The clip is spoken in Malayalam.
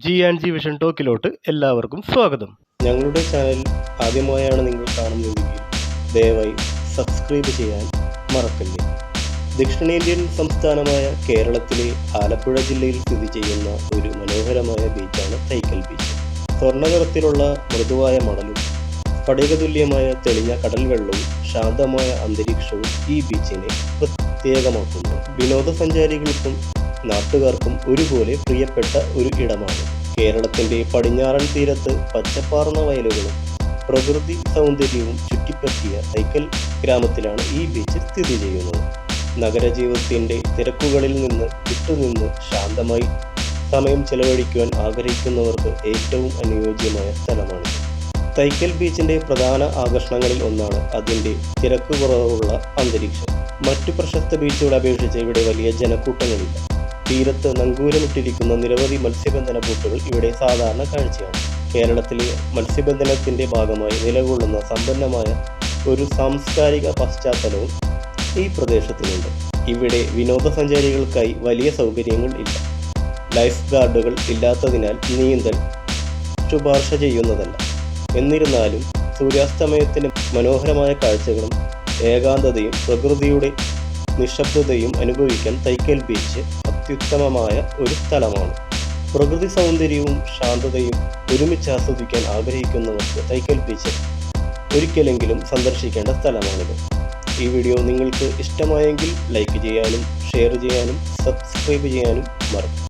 G&G വിഷൻ ടോക്കിലോട്ട് എല്ലാവർക്കും സ്വാഗതം. ഞങ്ങളുടെ ചാനൽ ആദ്യമായാണ് നിങ്ങൾ കാണുന്നതെങ്കിൽ ദയവായി സബ്സ്ക്രൈബ് ചെയ്യാൻ മറക്കല്ലേ. ദക്ഷിണേന്ത്യൻ സംസ്ഥാനമായ കേരളത്തിലെ ആലപ്പുഴ ജില്ലയിൽ സ്ഥിതി ചെയ്യുന്ന ഒരു മനോഹരമായ ബീച്ചാണ് തൈക്കൽ ബീച്ച്. സ്വർണ്ണനിറത്തിലുള്ള മൃദുവായ മണലും സ്ഫടികതുല്യമായ തെളിഞ്ഞ കടൽ വെള്ളവും ശാന്തമായ അന്തരീക്ഷവും ഈ ബീച്ചിനെ പ്രത്യേകമാക്കുന്നു. വിനോദസഞ്ചാരികൾക്കും നാട്ടുകാർക്കും ഒരുപോലെ പ്രിയപ്പെട്ട ഒരു ഇടമാണ്. കേരളത്തിൻ്റെ പടിഞ്ഞാറൻ തീരത്ത് പച്ചപ്പാർന്ന വയലുകളും പ്രകൃതി സൗന്ദര്യവും ചുറ്റിപ്പറ്റിയ തൈക്കൽ ഗ്രാമത്തിലാണ് ഈ ബീച്ച് സ്ഥിതി ചെയ്യുന്നത്. നഗരജീവിതത്തിൻ്റെ തിരക്കുകളിൽ നിന്ന് വിട്ടുനിന്ന് ശാന്തമായി സമയം ചെലവഴിക്കുവാൻ ആഗ്രഹിക്കുന്നവർക്ക് ഏറ്റവും അനുയോജ്യമായ സ്ഥലമാണ്. തൈക്കൽ ബീച്ചിൻ്റെ പ്രധാന ആകർഷണങ്ങളിൽ ഒന്നാണ് അതിൻ്റെ തിരക്ക് കുറവുള്ള അന്തരീക്ഷം. മറ്റു പ്രശസ്ത ബീച്ചുകളെ അപേക്ഷിച്ച് ഇവിടെ വലിയ ജനക്കൂട്ടങ്ങളില്ല. തീരത്ത് നങ്കൂരമിട്ടിരിക്കുന്ന നിരവധി മത്സ്യബന്ധന ബോട്ടുകൾ ഇവിടെ സാധാരണ കാഴ്ചയാണ്. കേരളത്തിലെ മത്സ്യബന്ധനത്തിൻ്റെ ഭാഗമായി നിലകൊള്ളുന്ന സമ്പന്നമായ ഒരു സാംസ്കാരിക പശ്ചാത്തലവും ഈ പ്രദേശത്തിനുണ്ട്. ഇവിടെ വിനോദസഞ്ചാരികൾക്കായി വലിയ സൗകര്യങ്ങൾ ഇല്ല. ലൈഫ് ഗാർഡുകൾ ഇല്ലാത്തതിനാൽ നീന്തൽ ശുപാർശ ചെയ്യുന്നതല്ല. എന്നിരുന്നാലും സൂര്യാസ്തമയത്തിന് മനോഹരമായ കാഴ്ചകളും ഏകാന്തതയും പ്രകൃതിയുടെ നിശബ്ദതയും അനുഭവിക്കാൻ തൈക്കൽ ബീച്ച് അത്യുത്തമമായ ഒരു സ്ഥലമാണ്. പ്രകൃതി സൗന്ദര്യവും ശാന്തതയും ഒരുമിച്ച് ആസ്വദിക്കാൻ ആഗ്രഹിക്കുന്നവർക്ക് തൈക്കൽ ബീച്ച് ഒരിക്കലെങ്കിലും സന്ദർശിക്കേണ്ട സ്ഥലമാണിത്. ഈ വീഡിയോ നിങ്ങൾക്ക് ഇഷ്ടമായെങ്കിൽ ലൈക്ക് ചെയ്യാനും ഷെയർ ചെയ്യാനും സബ്സ്ക്രൈബ് ചെയ്യാനും മറക്കും.